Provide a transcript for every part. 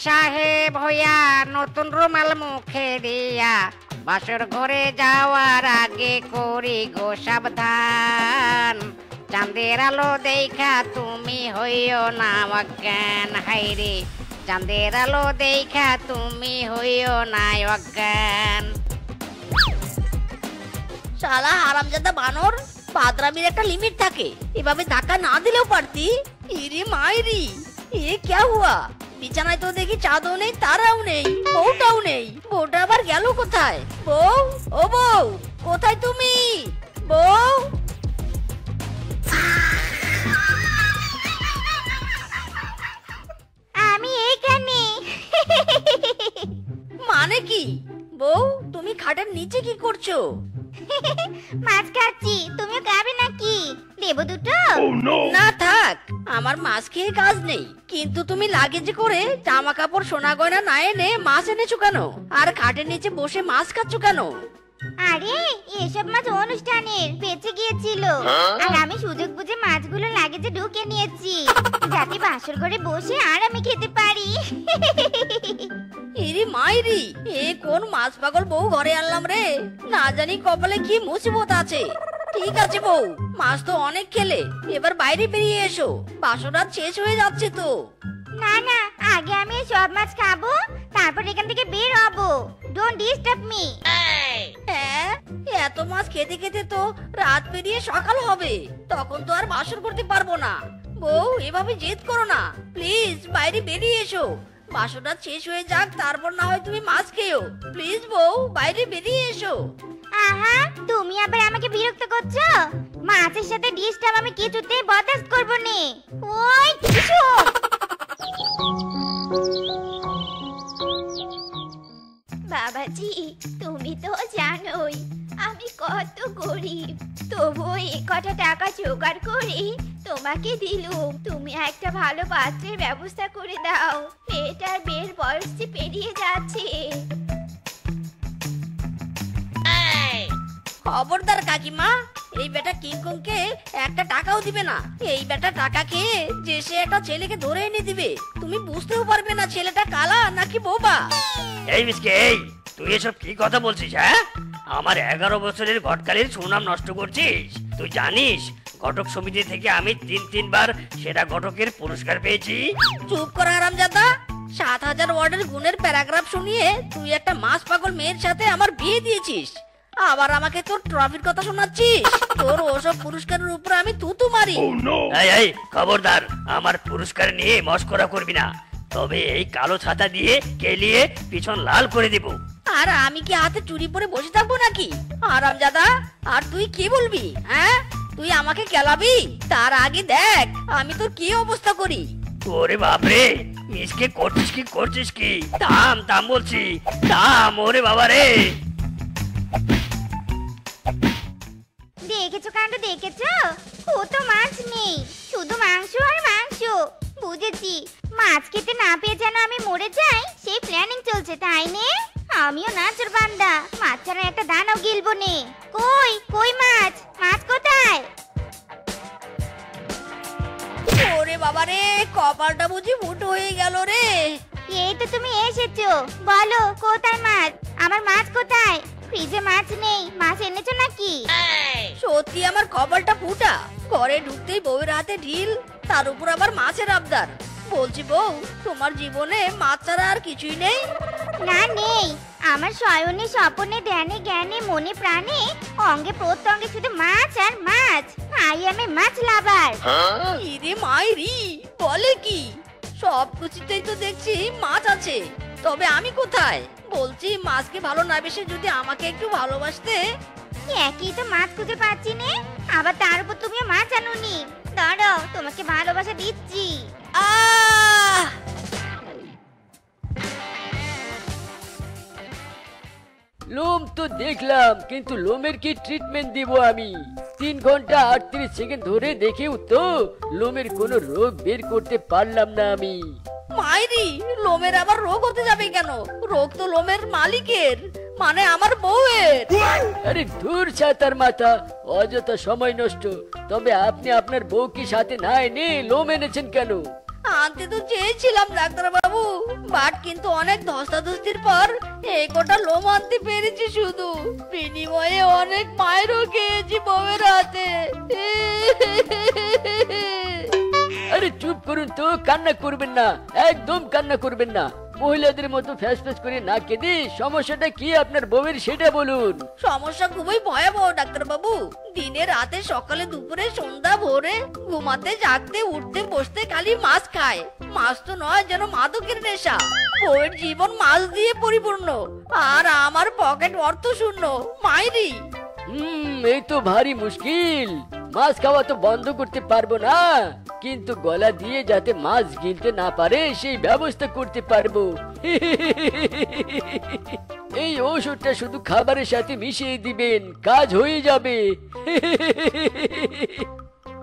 সাহেব হইয়া নতুন রুমাল মুখে দিয়া বাসর ঘরে যাওয়ার আগে করি গো সাবধান। চাঁদের আলো দেখা তুমি হইও না অজ্ঞান, হাইরে চাঁদের আলো দেখা তুমি হইও না অজ্ঞান। শালা হারামজাদা বানর, পাদরামির একটা লিমিট থাকে, এভাবে ধাক্কা না দিলেও পারতি। ইরে মাইরি, এ ক্যা হুয়া? বিছানায় তো দেখি চাঁদও নেই, তারাও নেই, বউটাও নেই। বউটা আবার গেল কোথায়? বউ, ও বউ, কোথায় তুমি? বউ, আমি এইখানে। মানে কি? বউ, তুমি খাটের নিচে কি করছো? মাছ খাচ্ছি, তুমিও খাবে নাকি? দেবো দুটো? না থাক, আমার মাছ খেয়ে কাজ নেই। কিন্তু তুমি লাগেজে করে জামা কাপড় সোনা গয়না না এনে মাছ এনেছো কেন? আর খাটের নিচে বসে মাছ খাচ্ছ কেন? আরে এসব মাছ অনুষ্ঠানের বেঁচে গিয়েছিল, আর আমি সুযোগ বুঝে মাছগুলো লাগেজে ঢুকে নিয়েছি, যাতে বাসর ঘরে বসে আর আমি খেতে পারি। ইরি মাইরি, এ কোন মাছ পাগল বউ ঘরে আনলাম রে? না জানি কপালে কি মুসিবত আছে। ঠিক আছে বউ, মাছ তো অনেক খেলে, এবার বাইরে বেরিয়ে এসো, বাসরাত শেষ হয়ে যাচ্ছে তো। না না, আগে আমি এই সব মাছ খাবো, তারপর এখান থেকে বের হবো। Don't disturb me. হ্যাঁ, এত মাছ খেতে খেতে তো রাত পেরিয়ে সকাল হবে, তখন তো আর বাসর করতে পারবো না। বউ, এভাবে জেদ করো না, প্লিজ বাইরে বেরিয়ে এসো। বাসরটা শেষ হয়ে যাক, তারপর না হয় তুমি মাছ খেও। প্লিজ বউ, বাইরে বেরিয়ে এসো। আহা, তুমি আবার আমাকে বিরক্ত করছো? মাছের সাথে ডিস্টার্ব আমি কিছুতেই বরদাস্ত করব না। ওই কিছু বাবাজি, তুমি তো জানোই আমি কত গরিব, তবুও এই কটা টাকা জোগাড় করে তোমাকে দিলুম। তুমি একটা ভালো পাত্রের ব্যবস্থা করে দাও, মেয়েটার বিয়ের বয়স যে পেরিয়ে যাচ্ছে। খবরদার কাকিমা, এই বেটা কিংকংকে একটা টাকাও দিবে না। এই বেটা টাকা খেয়ে যে সে একটা ছেলেকে ধরে এনে দিবে, তুমি বুঝতেও পারবে না ছেলেটা কালা নাকি বোবা। এই মিসকে, এই তুই এসব কি কথা বলছিস? হ্যাঁ, আমার 11 বছরের ঘটকালির সুনাম নষ্ট করছিস। তুই জানিস ঘটক সমিতি থেকে আমি তিনবার সেরা ঘটকের পুরস্কার পেয়েছি। চুপ কর হারামজাদা, 7000 ওয়ার্ডের গুণের প্যারাগ্রাফ শুনিয়ে তুই একটা মাছ পাগল মেয়ের সাথে আমার বিয়ে দিয়েছিস, আবার আমাকে তোর ট্রফির কথা শোনাচ্ছিস। তোর ওসব পুরস্কারের উপর আমি তুতু মারি। এই এই খবরদার, আমার পুরস্কার নিয়ে মস্করা করবি না, তবে এই কালো ছাতা দিয়ে কেলিয়ে পিছন লাল করে দিব। আর আমি কি হাতে চুরি পরে বসে থাকবো নাকি? হারামজাদা, আর তুই কি বলবি? হ্যাঁ, তুই আমাকে কেলাবি? তার আগে দেখ আমি তোর কি অবস্থা করি। ওরে বাপরে, মিসকে করছিস কি? থাম থাম বলছি, থাম। ওরে বাবা রে, দেখেছো কাণ্ড, দেখেছো? ও তো মাছ নেই, শুধু মাংস আর মাংস। বুঝেছি, মাছ খেতে না পেয়ে যেন আমি মরে যাই সেই প্ল্যানিং চলছে, তাই নে? আমিও নাচর বান্দা, মাছ ছাড়া একটা দানাও গিলবো নে। কই কই মাছ, মাছ কোথায়? ওরে বাবা রে, কপালটা বুঝি ফুটো হয়ে গেল রে। এই তো তুমি এসেছো, বলো কোথায় মাছ? আমার মাছ কোথায়? ফ্রিজে মাছ নেই, মাছ এনেছো নাকি? সত্যি আমার কপালটা ফুটা, ঘরে ঢুকতেই বউয়ের হাতে ঢিল, তার উপর আবার মাছের আবদার। বলছি বউ, তোমার জীবনে মাছ ছাড়া আর কিছুই নেই? না নেই, আমার শয়নে স্বপনে ধ্যানে জ্ঞানে মনে প্রাণে অঙ্গে প্রত্যঙ্গে শুধু মাছ আর মাছ। আই এম এ মাছ লাভার। ইরে মাইরি, বলে কি? সব কিছুতেই তো দেখছি মাছ আছে, তবে আমি কোথায়? বলছি মাছকে ভালো না বেশে যদি আমাকে একটু ভালোবাসতে। একই তো মাছ খুঁজে পাচ্ছি নে, আবার তার উপর তুমিও মাছ আনুনি। দাঁড়াও, তোমাকে ভালোবাসা দিচ্ছি। আহ! লোম তো দেখলাম, কিন্তু লোমের কি ট্রিটমেন্ট দিব আমি? 3 ঘন্টা 38 সেকেন্ড ধরে দেখেও তো লোমের কোনো রোগ বের করতে পারলাম না আমি। মাইরি, লোমের আবার রোগ হতে যাবে কেন? রোগ তো লোমের মালিকের, মানে আমার বউয়ের। আরে দূর ছাতার মাথা, অযথা সময় নষ্ট। তবে আপনি আপনার বউকে সাথে না এনে লোম এনেছেন কেন? আনতে তো চেয়েছিলাম ডাক্তার বাবু, বাট কিন্তু অনেক ধস্তাধস্তির পর এই কটা লোম আনতে পেরেছি শুধু। বিনিময়ে অনেক মায়েরও খেয়েছি বউয়ের হাতে। আরে চুপ করুন তো, কান্না করবেন না, একদম কান্না করবেন না। মহিলাদের মতো ফ্যাস ফ্যাস করে না কেঁদে সমস্যাটা কি আপনার বউয়ের সেটা বলুন। সমস্যা খুবই ভয়াবহ ডাক্তার বাবু। দিনে রাতে সকালে দুপুরে সন্ধ্যা ভোরে ঘুমাতে জাগতে উঠতে বসতে খালি মাছ খায়। মাছ তো নয়, যেন মাদকের নেশা। বউয়ের জীবন মাছ দিয়ে পরিপূর্ণ, আর আমার পকেট অর্থ শূন্য। মাইরি এই তো ভারী মুশকিল। মাছ খাওয়া তো বন্ধ করতে পারবো না, কিন্তু গলা দিয়ে যাতে মাছ গিলতে না পারে সেই ব্যবস্থা করতে পারবো। এই ওষুধটা শুধু খাবারের সাথে মিশিয়ে দিবেন, কাজ হয়ে যাবে।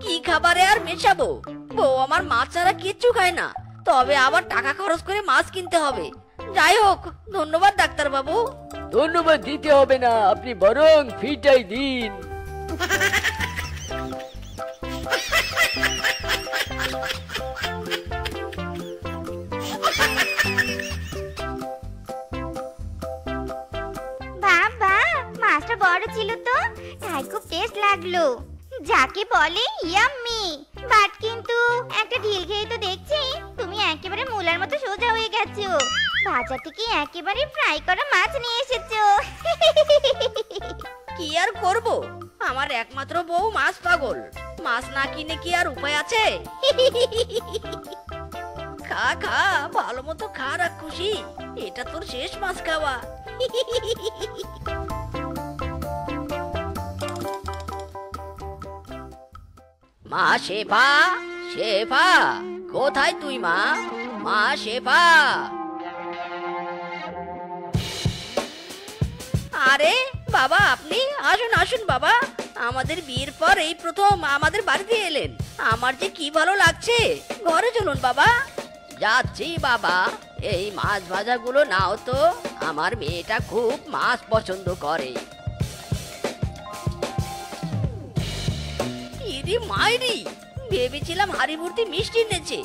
কি খাবারে আর মেশাবো? বউ আমার মাছ ছাড়া কিচ্ছু খায় না, তবে আবার টাকা খরচ করে মাছ কিনতে হবে। যাই হোক, ধন্যবাদ ডাক্তার বাবু। ধন্যবাদ দিতে হবে না, আপনি বরং ফিটাই দিন। বাবা, মাছটা বড় ছিল তো, তাই খুব টেস্ট লাগলো। যাকে বলে ইয়াম্মি। বাট কিন্তু একটা ঢিল খেয়ে তো দেখছি তুমি একেবারে মুলার মতো সোজা হয়ে গেছো। বাজার থেকে একেবারে ফ্রাই করা মাছ নিয়ে এসেছো। কি আর করব, আমার একমাত্র বউ মাছ পাগল। মাছ না কিনে কি আর উপায় আছে? খা খা, ভালো মতো খা, রাখ খুশি। এটা তোর শেষ মাছ খাওয়া। মা শেফা, শেফা কোথায় তুই মা? মা শেফা। আরে বাবা, আপনি আসুন আসুন বাবা। আমাদের বিয়ের পর এই প্রথম আমাদের বাড়িতে এলেন। আমার যে কি ভালো লাগছে। ঘরে চলুন বাবা। যাচ্ছি বাবা। এই মাছ ভাজাগুলো নাও তো, আমার মেয়েটা খুব মাছ পছন্দ করে। ইরি মাইরি, ভেবেছিলাম হাড়ি ভর্তি মিষ্টি এনেছে,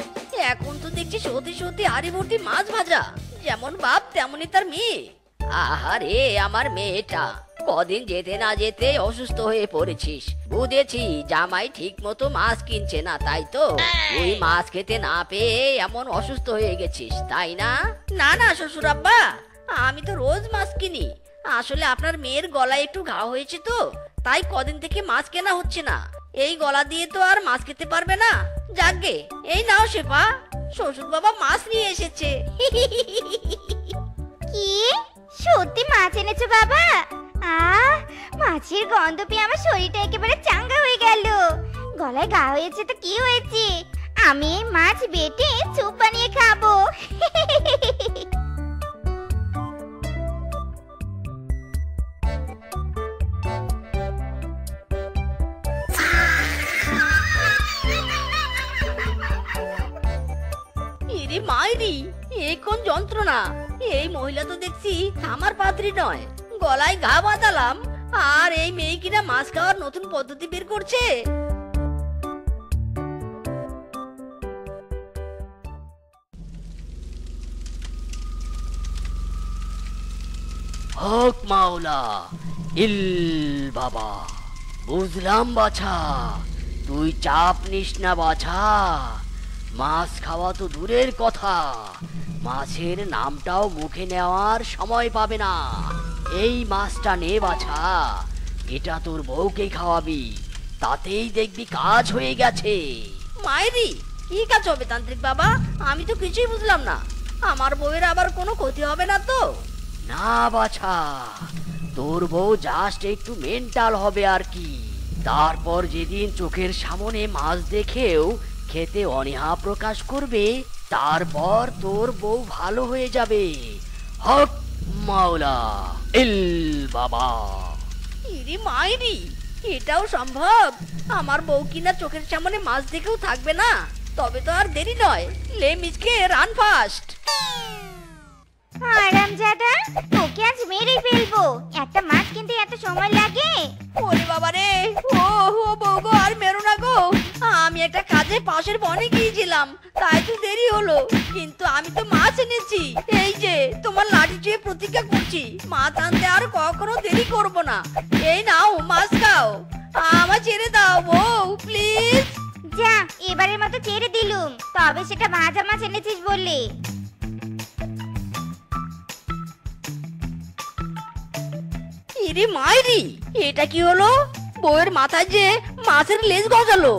এখন তো দেখছি সত্যি সত্যি হাড়ি ভর্তি মাছ ভাজা। যেমন বাপ তেমনই তার মেয়ে। আহারে আমার মেয়েটা, কদিন যেতে না যেতে অসুস্থ হয়ে পড়েছিস। বুঝেছি জামাই ঠিক মতো মাছ কিনছে না, তাই তো তুই মাছ খেতে না পেয়ে এমন অসুস্থ হয়ে গেছিস, তাই না? না না শ্বশুর আব্বা, আমি তো রোজ মাছ কিনি। আসলে আপনার মেয়ের গলায় একটু ঘা হয়েছে তো, তাই কদিন থেকে মাছ কেনা হচ্ছে না। এই গলা দিয়ে তো আর মাছ খেতে পারবে না। যাকগে, এই নাও শেফা, শ্বশুর বাবা মাছ নিয়ে এসেছে। কি সত্যি মাছ এনেছো বাবা? মাছের গন্ধ পেয়ে আমার শরীরটা একেবারে চাঙ্গা হয়ে গেল। গলায় ঘা হয়েছে তো কি হয়েছে, আমি এই মাছ বেটে স্যুপ বানিয়ে খাবো। ইরে মাইরি, এই কোন যন্ত্রণা! এই মহিলা তো দেখছি আমার পাত্রী নয়। গলায় ঘা বাঁধালাম, আর এই মেয়ে কিনা মাছ খাওয়ার নতুন পদ্ধতি বের করছে। হক মাওলা, ইল বাবা। বুঝলাম বাছা, তুই চাপ নিস না বাছা। মাছ খাওয়া তো দূরের কথা, মাছের নামটাও মুখে নেওয়ার সময় পাবে না। এই মাছটা নে বাছা, এটা তোর বউকে খাওয়াবি, তাতেই দেখবি কাজ হয়ে গেছে। মাইরি, কি কাজ হবে তান্ত্রিক বাবা? আমি তো কিছুই বুঝলাম না। আমার বউয়ের আবার কোনো ক্ষতি হবে না তো? না বাছা, তোর বউ জাস্ট একটু মেন্টাল হবে আর কি। তারপর যেদিন চোখের সামনে মাছ দেখেও খেতে অনীহা প্রকাশ করবে, তারপর তোর বউ ভালো হয়ে যাবে। হক মাওলা, ইল বাবা। ইরি মাইরি, এটাও সম্ভব? আমার বউ কিনা চোখের সামনে মাছ দেখেও থাকবে না? তবে তো আর দেরি নয়, লে মিচকে রান ফাস্ট। হারামজাদা, তোকে আজ মেরে ফেলবো। একটা মাছ কিনতে এত সময় লাগে? ওরে বাবা রে, ও ও বউ গো, আর মেরো না গো। আমি একটা কাজে পাশের বনে গিয়েছিলাম, তাই তো দেরি হলো। কিন্তু আমি তো মাছ এনেছি। এই যে তোমার লাঠি চুয়ে প্রতিজ্ঞা করছি, মাছ আনতে আর কখনো দেরি করব না। এই নাও মাছ খাও, আমার ছেড়ে দাও বউ, প্লিজ। যা, এবারের মতো ছেড়ে দিলুম, তবে সেটা ভাজা মাছ এনেছিস বললি। ইরে মাইরি, এটা কি হলো? বউয়ের মাথায় যে মাছের লেজ গজালো।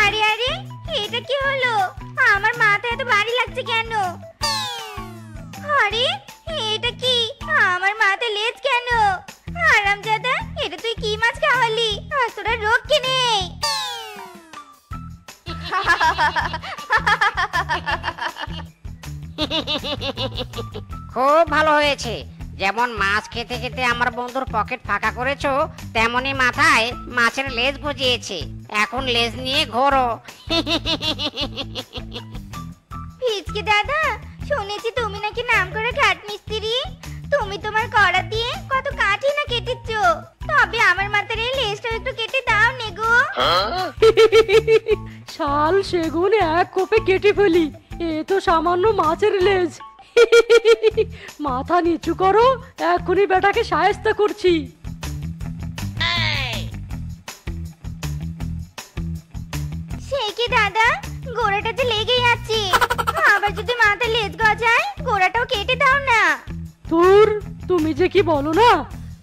আরে আরে, এটা কি হলো? আমার মাথা এত ভারী লাগছে কেন? আরে, এটা কি? আমার মাথায় লেজ কেন? হারামজাদা, এটা তুই কি মাছ খাওয়ালি? আজ তোরা রোগ কে নেই। খুব ভালো হয়েছে। যেমন মাছ খেতে খেতে আমার বন্ধুর পকেট ফাঁকা করেছো, তেমনি মাথায় মাছের লেজ গজিয়েছে। এখন লেজ নিয়ে ঘোরো। ফিচকি দাদা, শুনেছি তুমি নাকি নামকরা কাঠ মিস্ত্রি। তুমি তোমার কড়া দিয়ে কত কাঠই না কেটেছো, তবে আমার মাথার এই লেজটা একটু কেটে দাও নে গো। শাল সেগুন এক কোপে কেটে ফেলি, এ তো সামান্য মাছের লেজ। মাথা নিচু করো, এখনই বেটাকে শায়েস্তা করছি। সে কি দাদা, গোড়াটা যে লেগেই আছে। আবার যদি মাথার লেজ গজায়, গোড়াটাও কেটে দাও না। তোর তুমি যে কি বলো না,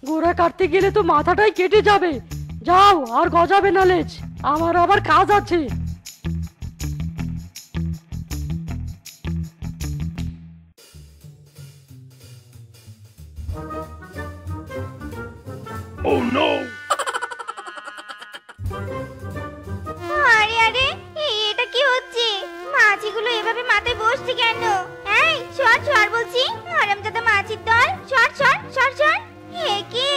গোড়া কাটতে গেলে তো মাথাটাই কেটে যাবে। যাও, আর গজাবে না লেজ, আমার আবার কাজ আছে। আরে আরে, এটা কি হচ্ছে? মাছিগুলো এভাবে মাথায় বসছে কেন? এই সর সর বলছি, হারামজাদা মাছির দল, সর সর সর সর। এ কি,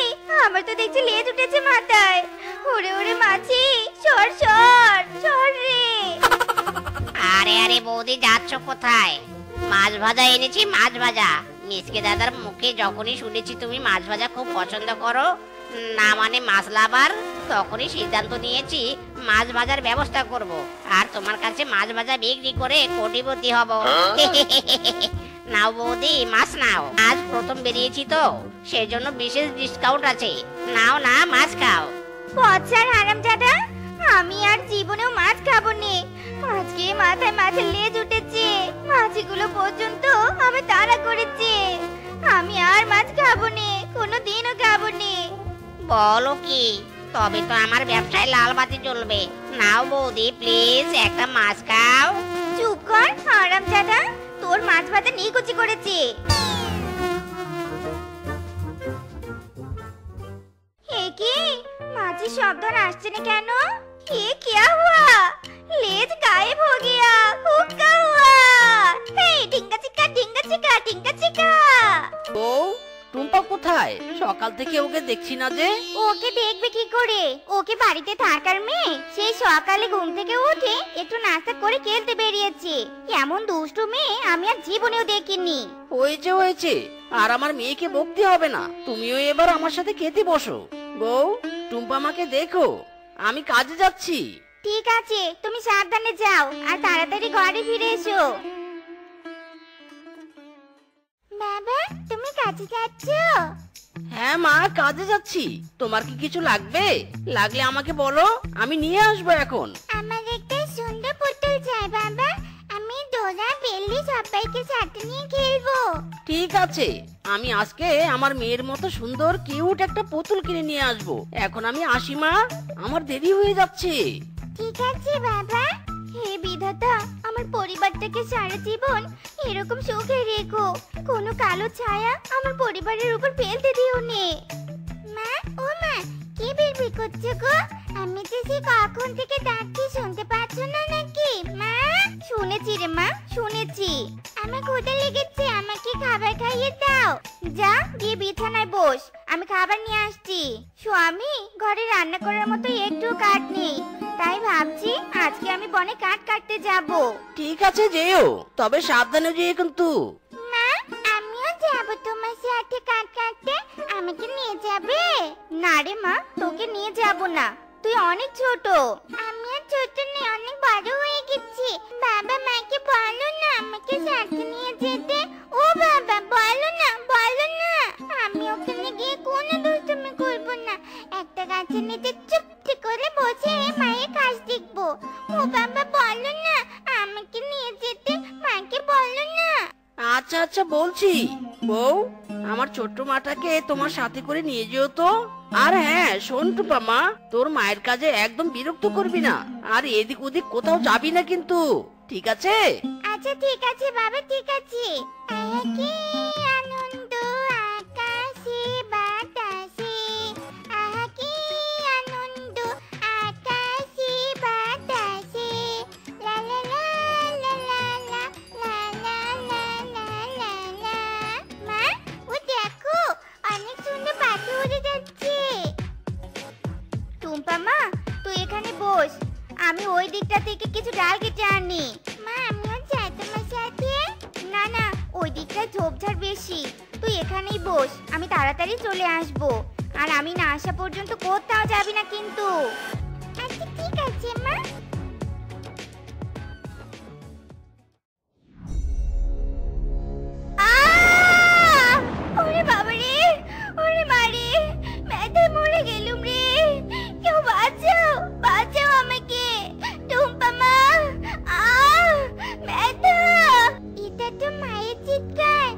আমার তো দেখছি লেজ উঠেছে মাথায়। ওরে ওরে মাছি, সর সর সর রে। আরে আরে বৌদি, যাচ্ছ কোথায়? মাছ ভাজা এনেছি, মাছ ভাজা। মিসকে দাদার মুখে যখনই শুনেছি তুমি মাছ ভাজা খুব পছন্দ করো, না মানে মাছ লাভার, তখনই সিদ্ধান্ত নিয়েছি মাছ ভাজার ব্যবস্থা করব, আর তোমার কাছে মাছ ভাজা বিক্রি করে কোটিপতি হব। নাও বৌদি, মাছ নাও। আজ প্রথম বেরিয়েছি তো, সেজন্য বিশেষ ডিসকাউন্ট আছে। নাও না, মাছ খাও। পচার হারামজাদা, আমি আর জীবনেও মাছ খাবো নে। আজকে মাথায় মাছের লেজ উঠেছে, মাছগুলো পর্যন্ত আমি তাড়া করেছে। আমি আর মাছ খাবো নে, কোনোদিনও খাবো নে। বলো কি? তবে তো আমার ব্যবসায় লাল বাতি জ্বলবে। নাও বৌদি, প্লিজ একটা মাছ খাও। চুপ কর হারামজাদা, তোর মাছ ভাজা নিকুচি করেছে। হে কি, মাছের শব্দ আর আসছে না কেন? ये क्या हुआ? लेज गायब हो गया, हुक्का हुआ। हे ढिंगा चिका ढिंगा चिका ढिंगा चिका। বউ, টুম্পা কোথায়? সকাল থেকে ওকে দেখছি না যে। ওকে দেখবে কি করে? ওকে বাড়িতে থাকার মেয়ে, সেই সকালে ঘুম থেকে উঠে একটু নাস্তা করে খেলতে বেরিয়েছে। এমন দুষ্টু মেয়ে আমি আর জীবনেও দেখিনি। হয়েছে, আর আমার মেয়েকে বকতে হবে না। তুমিও এবার আমার সাথে খেতে বসো। বউ, টুম্পা মাকে দেখো, আমি কাজে যাচ্ছি। ঠিক আছে, তুমি সাবধানে যাও আর তাড়াতাড়ি ঘরে ফিরে এসো। বাবা, তুমি কাজে যাচ্ছ? হ্যাঁ মা, কাজে যাচ্ছি। তোমার কি কিছু লাগবে? লাগলে আমাকে বলো, আমি নিয়ে আসবো এখন। আমার একটা সুন্দর পুতুল চাই বাবা। আমি ডোরা বেল্লি সবাইকে সাথে নিয়ে খেলবো। ঠিক আছে, আমি আজকে আমার মেয়ের মতো সুন্দর কিউট একটা পুতুল কিনে নিয়ে আসবো। এখন আমি আসি মা, আমার দেরি হয়ে যাচ্ছে। ঠিক আছে বাবা। হে বিধাতা, আমার পরিবারটাকে সারা জীবন এরকম সুখে রেখো। কোনো কালো ছায়া আমার পরিবারের উপর ফেলতে দিও নে। মা, ও মা, কি বিড়বিড় করছো গো? আমি যে সে কখন থেকে ডাকছি, শুনতে পাচ্ছ না নাকি? মা, শুনেছি রে মা, শুনেছি। আমার ক্ষুধা লেগেছে, আমাকে খাবার খাইয়ে দাও। যা গিয়ে বিছানায় বস, আমি খাবার নিয়ে আসছি। স্বামী, ঘরে রান্না করার মতো একটু কাঠ নেই, তাই ভাবছি আজকে আমি বনে কাঠ কাটতে যাব। ঠিক আছে, যেও, তবে সাবধানে যেও কিন্তু। মা, আমিও আমাকে নিয়ে যাবে? না রে মা, তোকে নিয়ে যাব না, তুই অনেক ছোট। আমি আর ছোট নেই, অনেক বড় হয়ে গেছি। বাবা মাকে বলো না আমাকে সাথে নিয়ে যেতে। ও বাবা, বলো না, বলো না। আমি ওখানে গিয়ে কোনো দুষ্টুমি করবো না, একটা গাছের নিচে চুপটি করে বসে মায়ের কাজ দেখবো। ও বাবা, বলো না আমাকে নিয়ে যেতে, মাকে বলো না। আচ্ছা আচ্ছা বলছি। বউ, আমার ছোট্ট মাটাকে তোমার সাথে করে নিয়ে যেও তো। আর হ্যাঁ শোন টুপা মা, তোর মায়ের কাজে একদম বিরক্ত করবি না, আর এদিক ওদিক কোথাও যাবি না কিন্তু, ঠিক আছে? আচ্ছা ঠিক আছে বাবা, ঠিক আছে। কি আনন্দ আকাশে বাতাসে, কি আনন্দ আকাশে বাতাসে, লা লা লা লা লা লা লা লা লা লা লা লা। মা, ও দেখো অনেক সুন্দর পাখি উড়ে যাচ্ছে। টুম্পা মা, তুই এখানে বস, আমি ওই দিকটা থেকে কিছু ডাল কেটে আনি। মা, আমিও যাই তোমার সাথে। না না, ওই দিকটায় ঝোপঝাড় বেশি, তুই এখানেই বস, আমি তাড়াতাড়ি চলে আসব। আর আমি না আসা পর্যন্ত কোথাও যাবি না কিন্তু। আচ্ছা ঠিক আছে মা। ওরে বাবারে, ওরে মারে, ব্যথায় মরে গেলুম রে। কেউ বাঁচাও, বাঁচাও আমাকে। টুম্পা মা, ব্যথা। এটা তো মায়ের চিৎকার।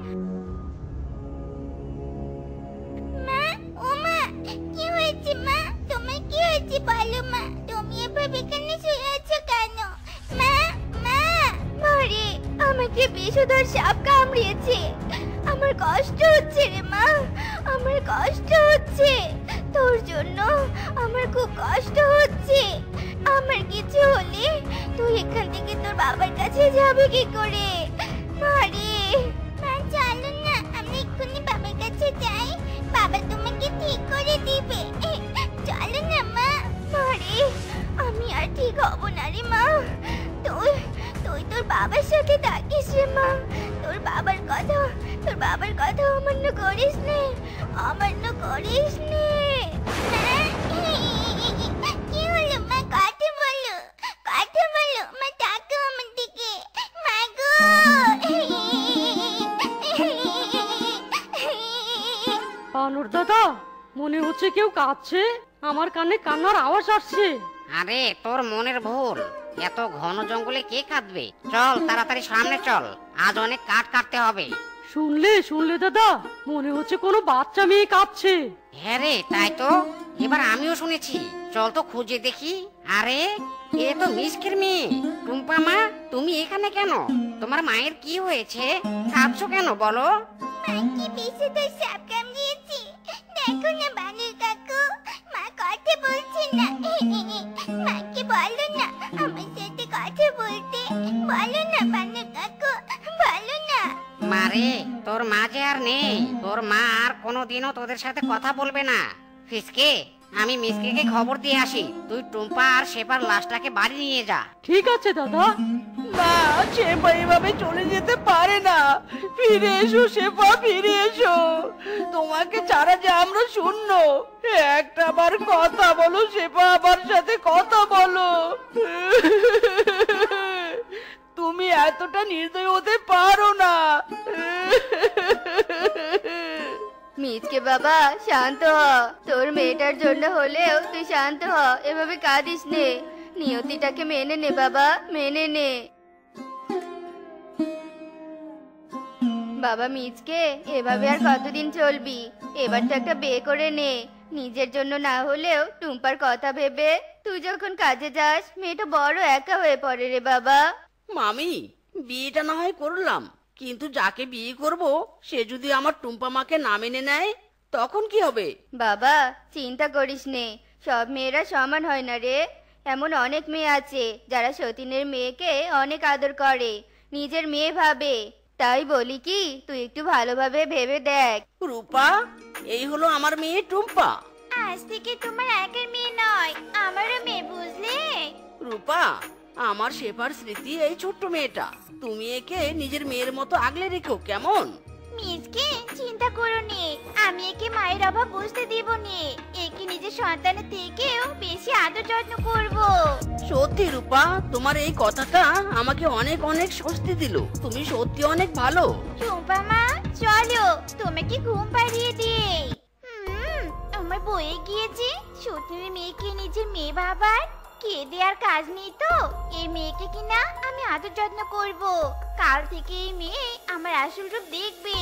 মা, ও মা, কি হয়েছে মা? তোমার কি হয়েছে বলো মা? তুমি এভাবে এখানে শুয়ে আছো কেন? মা, মা। ওরে, আমাকে বিষধর সাপ কামড়িয়েছে, আমার কষ্ট হচ্ছে রে মা, আমার কষ্ট হচ্ছে। তোর জন্য আমার খুব কষ্ট হচ্ছে। আমার কিছু হলে তুই এখান থেকে তোর বাবার কাছে যাবে কি করে? মারে, মা চলো না, আমরা এক্ষুনি বাবার কাছে যাই, বাবা তোমাকে ঠিক করে দিবে। চলো না মা। মারে, আমি আর ঠিক হব না রে মা। তুই তুই তোর বাবার সাথে থাকিস রে মা। তোর বাবার কথা অমান্য করিস নে, অমান্য করিস নে। কি হলো মা? কথা বলো, কথা বলো মা, ডাকো আমার দিকে। মা গো। বানর দাদা, মনে হচ্ছে কেউ কাঁদছে, আমার কানে কান্নার আওয়াজ আসছে। আরে তোর মনের ভুল, এত ঘন জঙ্গলে কে কাঁদবে? চল তাড়াতাড়ি সামনে চল, আজ অনেক কাঠ কাটতে হবে। শুনলে দাদা, মনে হচ্ছে কোনো বাচ্চা মেয়ে কাঁদছে। হ্যাঁ রে, তাই তো, এবার আমিও শুনেছি, চল তো খুঁজে দেখি। আরে এ তো মিসকের মেয়ে। টুম্পা মা, তুমি এখানে কেন? তোমার মায়ের কি হয়েছে? কাঁদছো কেন বলো? মাকে বিষধর সাপ কামড়িয়েছে, দেখো না বানর কাকু, মা কথা বলছে না। মাকে বলো না আমার সাথে কথা বলতে, বলো না বানর কাকু, বলো না। মারে, তোর মা যে আর নেই, তোর মা আর কোনোদিনও তোদের সাথে কথা বলবে না। ফিসকে, আমি মিসকে খবর দিয়ে আসি, তুই টুম্পা আর শেফার লাশটাকে বাড়ি নিয়ে যা। ঠিক আছে দাদা। না, শেফা এভাবে চলে যেতে পারে না। ফিরে এসো শেফা, ফিরে এসো। তোমাকে ছাড়া যে আমরা শূন্য। একটা বার কথা বলো শেফা, আমার সাথে কথা বলো। তুমি এতটা নির্দয় হতে পারো না। মিচকে বাবা, শান্ত হ, তোর মেয়েটার জন্য হলেও তুই শান্ত হ, এভাবে কাঁদিস নে, নিয়তিটাকে মেনে নে বাবা, মেনে নে। বাবা মিচকে, এভাবে আর কতদিন চলবি? এবার তো একটা বিয়ে করে নে, নিজের জন্য না হলেও টুম্পার কথা ভেবে। তুই যখন কাজে যাস, মেয়েটা বড় একা হয়ে পড়ে রে বাবা। মামি, বিয়েটা না হয় করলাম, কিন্তু যাকে বিয়ে করব সে যদি আমার টুম্পা মাকে না মেনে নেয়, তখন কি হবে? বাবা চিন্তা করিস নে, সব মেয়েরা সমান হয় না রে। এমন অনেক মেয়ে আছে যারা সতীনের মেয়েকে অনেক আদর করে, নিজের মেয়ে ভাবে। তাই বলি কি, তুই একটু ভালোভাবে ভেবে দেখ। রূপা, এই হলো আমার মেয়ে টুম্পা। আজ থেকে তোমার একের মেয়ে নয়, আমারও মেয়ে, বুঝলে? রূপা, আমার শেফার স্মৃতি এই ছোট্ট মেয়েটা, তুমি একে নিজের মেয়ের মতো আগলে রেখো, কেমন? মিজকে চিন্তা করো নে, আমি একে মায়ের অভাব বুঝতে দিব নে। একে নিজের সন্তানের থেকেও বেশি আদর যত্ন করব। সত্যি রূপা, তোমার এই কথাটা আমাকে অনেক অনেক স্বস্তি দিল। তুমি সত্যি অনেক ভালো। টুম্পা মা, চলো তোমাকে ঘুম পাড়িয়ে দিই। আমার বয়ে গিয়েছে, সত্যির মেয়েকে নিজের মেয়ে বাবার কেঁদে আর কাজ নেই তো। এই মেয়েকে কিনা আমি আদর যত্ন করব। কাল থেকে এই মেয়ে আমার আসল রূপ দেখবে।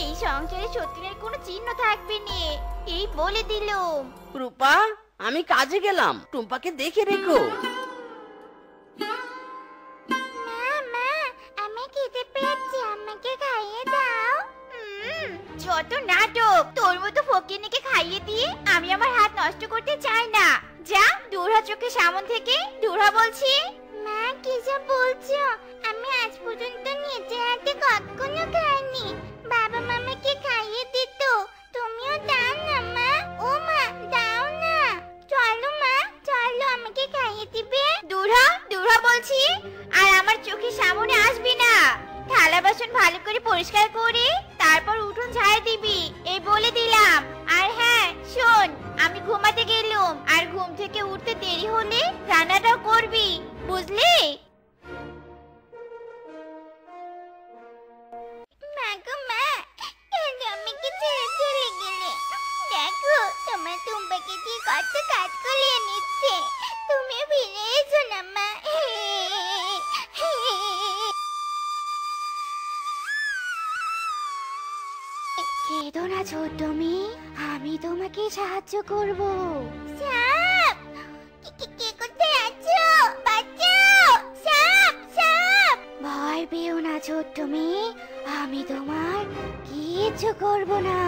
এই সংসারে সত্যির কোনো চিহ্ন থাকবে না, এই বলে দিলুম। রূপা, আমি কাজে গেলাম, টুম্পাকে দেখে রেখো। মা মা, আমি খেতে পেয়েছি, আমাকে খাইয়ে দাও। যত নাটক! তোর মতো ফকিরনিকে খাইয়ে দিয়ে আমি আমার হাত নষ্ট করতে চাই না। যা দূর হ চোখের সামনে থেকে, দূর হ বলছি। মা কি সব বলছো? আমি আজ পর্যন্ত নিজে হাতে কখনো খাইনি। বাবা মামাকে খাইয়ে দিত, তুমিও দাও না মা। ও মা, দাও না। চলো মা, চলো আমাকে খাইয়ে দিবে। দূর হ বলছি, আর আমার চোখের সামনে আসবি না। থালা বাসন ভালো করে পরিষ্কার করে তারপর উঠোন ঝাড় দিবি, এই বলে দিলাম। আর হ্যাঁ শোন, আমি ঘুমাতে গেলুম, আর ঘুম থেকে উঠতে দেরি হলে রান্নাটাও করবি, বুঝলি? মা গো মা, কেন আমাকে ছেড়ে চলে গেলে? দেখো তোমার টুম্পাকে দিয়ে কত কাজ করিয়ে নিচ্ছে, তুমি ফিরে এসো না মা। কেঁদো না ছোট্ট মেয়ে, আমি তোমাকে সাহায্য করব। সাপ! কে কোথায় আছো? বাঁচাও! সাপ! সাপ! ভয় পেও না ছোট্ট মেয়ে, আমি তোমার কিচ্ছু করব না।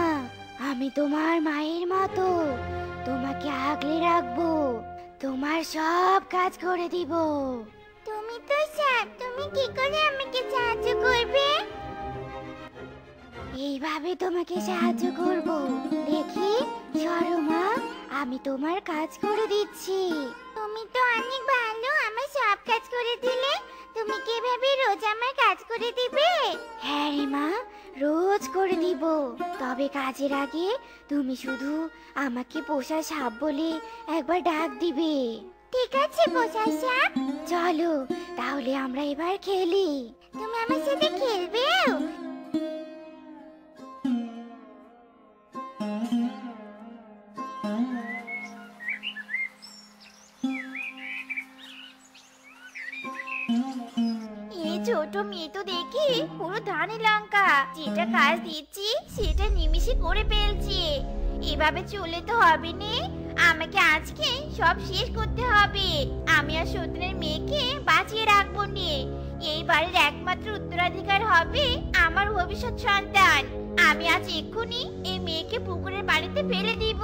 আমি তোমার মায়ের মতো তোমাকে আগলে রাখবো, তোমার সব কাজ করে দিব। তুমি তো সাপ, তুমি কি করে আমাকে সাহায্য করবে? এইভাবে তোমাকে সাহায্য করব। দেখি সরো মা, আমি তোমার কাজ করে দিচ্ছি। তুমি তো অনেক ভালো, আমার সব কাজ করে দিলে। তুমি কিভাবে রোজ আমার কাজ করে দিবে? হ্যাঁ রে মা, রোজ করে দিব। তবে কাজের আগে তুমি শুধু আমাকে পোষা সাপ বলে একবার ডাক দিবে। ঠিক আছে পোষা সাপ। চলো তাহলে আমরা এবার খেলি। তুমি আমার সাথে খেলবে? ছোট মেয়ে তো দেখি পুরো ধানে লঙ্কা, যেটা কাজ দিচ্ছি সেটা নিমিষে করে ফেলছি। এভাবে চলে তো হবে না, আমাকে আজকে সব শেষ করতে হবে। আমি আর সত্যের মেয়েকে বাঁচিয়ে রাখবো নে। এই বাড়ির একমাত্র উত্তরাধিকার হবে আমার ভবিষ্যৎ সন্তান। আমি আজ এক্ষুনি এই মেয়েকে পুকুরের বাড়িতে ফেলে দিব।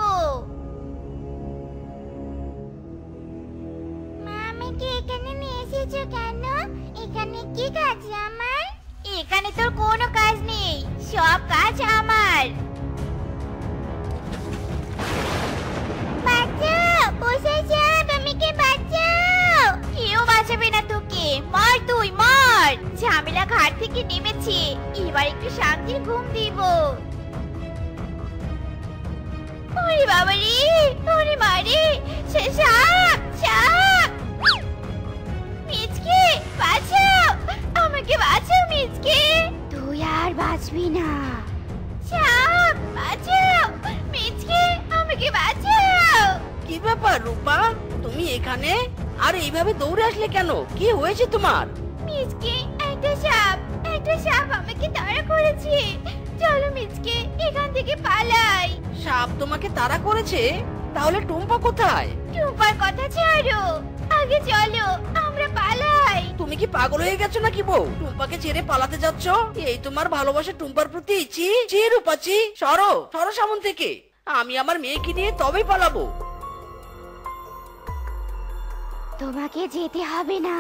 মা, আমাকে এখানে নিয়ে এসেছো কেন? এখানে কি কাজ আমার? এখানে তোর কোনো কাজ নেই, সব কাজ আমার। বাঁচাও পোষা সাপ, আমাকে বাঁচাও। কেউ বাঁচাবে না তোকে, মার তুই মার। ঝামেলা ঘাট থেকে নেমেছি, এবার একটু শান্তির ঘুম দিব। ওরে বাবা রে, ওরে মারে, সাপ সাপ! মিচকে বাঁচাও, আমাকে বাঁচাও মিচকে। তুই আর বাঁচবি না। সাপ বাঁচাও, মিচকে আমাকে বাঁচাও। কি ব্যাপার রূপা, তুমি এখানে আর এইভাবে দৌড়ে আসলে কেন? কি হয়েছে তোমার? মিচকে, একটা সাপ আমাকে তাড়া করেছে। চলো মিচকে, এখান থেকে পালাই। সাপ তোমাকে তাড়া করেছে? তাহলে টুম্পা কোথায়? টুম্পার কথা ছাড়ো, আগে চলো আমরা পালাই। তুমি কি পাগল হয়ে গেছো নাকি বউ? টুম্পাকে ছেড়ে পালাতে যাচ্ছ? এই তোমার ভালোবাসা টুম্পার প্রতি? ছি রূপা ছি, সরো সরো সামন থেকে। আমি আমার মেয়েকে নিয়ে তবেই পালাবো। তোমাকে যেতে হবে না,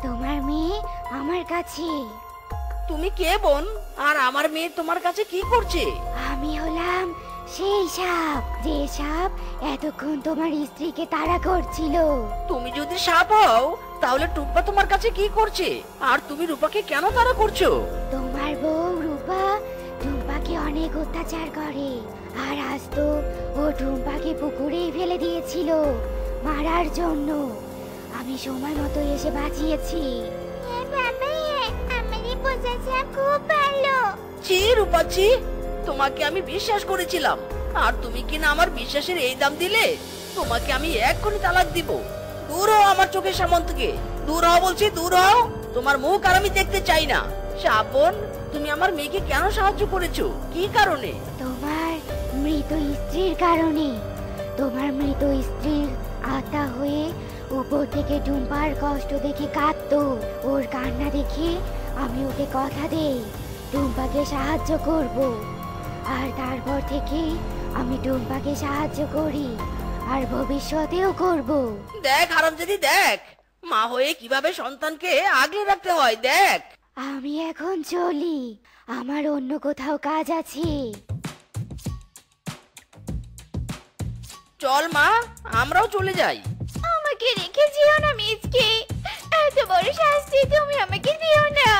তোমার মেয়ে আমার কাছে। তুমি কে বোন? আর আমার মেয়ে তোমার কাছে কি করছে? আমি হলাম সেই সাপ, যে সাপ এতক্ষণ তোমার স্ত্রীকে তাড়া করছিল। তুমি যদি সাপ হও তাহলে টুম্পা তোমার কাছে কি করছে? আর তুমি রূপাকে কেন তাড়া করছো? তোমার বউ রূপা আমাকে অনেক অত্যাচার করে। আর আজ তো ও টুম্পাকে পুকুরেই ফেলে দিয়েছিল মারার জন্য। আমি সময় মতো এসে বাঁচিয়েছি। আমাদের প্রশাসন খুব ভালো। ছি রূপাচ্ছি, তোমাকে আমি বিশ্বাস করেছিলাম, আর তুমি কিনা আমার বিশ্বাসের এই দাম দিলে? তোমাকে আমি এক্ষুনি তালাক দিব। দূর হও আমার চোখের সামনে থেকে, দূর হও বলছি, দূর হও। তোমার মুখ আর আমি দেখতে চাই না। শ্রাবণ, তুমি আমার মেয়েকে কেন সাহায্য করেছো? কি কারণে? তোমার মৃত স্ত্রীর কারণে। তোমার মৃত স্ত্রীর আত্মা হয়ে উপর থেকে টুম্পার কষ্ট দেখে কাঁদতো। ওর কান্না দেখে আমি ওকে কথা দেই টুম্পাকে সাহায্য করব। আর তারপর থেকে আমি টুম্পাকে সাহায্য করি, আর ভবিষ্যতেও করব। দেখ হারামজাদি, দেখ মা হয়ে কিভাবে সন্তানকে আগলে রাখতে হয়, দেখ। আমি এখন চলি, আমার অন্য কোথাও কাজ আছে। চল মা, আমরাও চলে যাই। আমাকে রেখে যেও না মিচকে, এত বড় শাস্তি তুমি আমাকে দিও না।